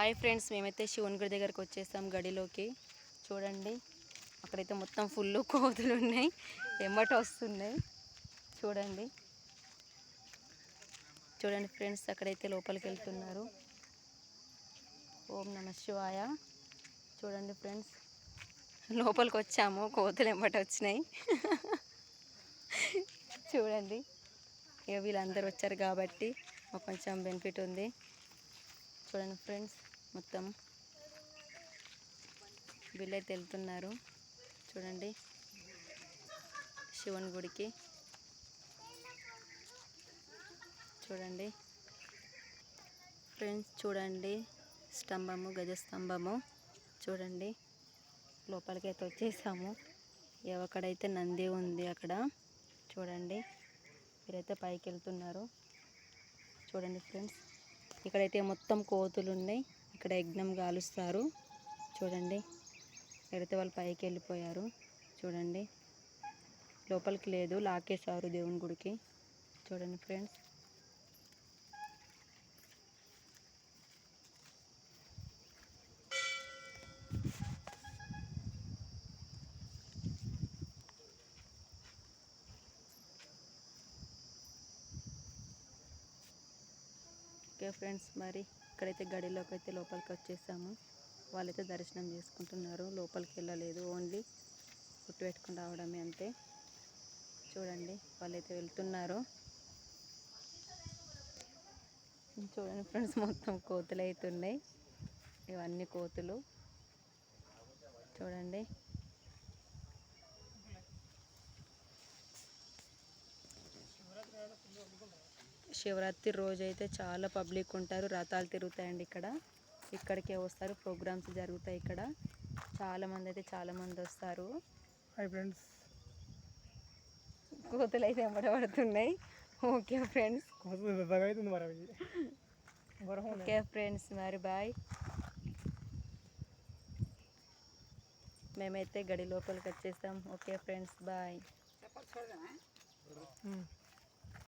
Hi friends, మేమైతే శివుని గుడి దగ్గరకు వచ్చేసాం గడిలోకి. చూడండి, అక్కడైతే మొత్తం ఫుల్ కోతులు ఉన్నాయి, ఎమ్మట వస్తున్నాయి. చూడండి చూడండి ఫ్రెండ్స్, అక్కడైతే లోపలికి వెళ్తున్నారు. ఓం నమ శివాయ. చూడండి ఫ్రెండ్స్, లోపలికి వచ్చాము, కోతులు ఎమ్మట వచ్చినాయి. చూడండి, ఇక వీళ్ళందరూ వచ్చారు కాబట్టి మాకు కొంచెం బెనిఫిట్ ఉంది. చూడండి ఫ్రెండ్స్, మొత్తం వీళ్ళైతే వెళ్తున్నారు. చూడండి, శివుని గుడికి. చూడండి ఫ్రెండ్స్, చూడండి స్తంభము, గజస్తంభము. చూడండి, లోపలికి అయితే వచ్చేసాము. అక్కడైతే నంది ఉంది అక్కడ. చూడండి, వీరైతే పైకి వెళ్తున్నారు. చూడండి ఫ్రెండ్స్, ఇక్కడైతే మొత్తం కోతులు ఉన్నాయి. ఇక్కడ యజ్ఞం కాలుస్తారు. చూడండి, ఎక్కడైతే వాళ్ళు పైకి వెళ్ళిపోయారు. చూడండి, లోపలికి లేదు, లాకేశారు దేవుని గుడికి. చూడండి ఫ్రెండ్స్, ఓకే ఫ్రెండ్స్, మరి ఇక్కడైతే గడిలోకి అయితే లోపలికి వచ్చేసాము. వాళ్ళైతే దర్శనం చేసుకుంటున్నారు, లోపలికి వెళ్ళలేదు, ఓన్లీ గుట్టు పెట్టుకుని రావడమే అంతే. చూడండి, వాళ్ళైతే వెళ్తున్నారు. చూడండి ఫ్రెండ్స్, మొత్తం కోతులు అవుతున్నాయి, ఇవన్నీ కోతులు. చూడండి, శివరాత్రి రోజు అయితే చాలా పబ్లిక్ ఉంటారు, రథాలు తిరుగుతాయండి ఇక్కడ. ఇక్కడికే వస్తారు, ప్రోగ్రామ్స్ జరుగుతాయి ఇక్కడ. చాలామంది వస్తారు. హాయ్ ఫ్రెండ్స్, కోతులు అయితే ఎంబడబడుతున్నాయి. ఓకే ఫ్రెండ్స్, ఓకే ఫ్రెండ్స్, మరి బాయ్. మేమైతే గడి లోపలికి వచ్చేసాం. Okay friends, bye.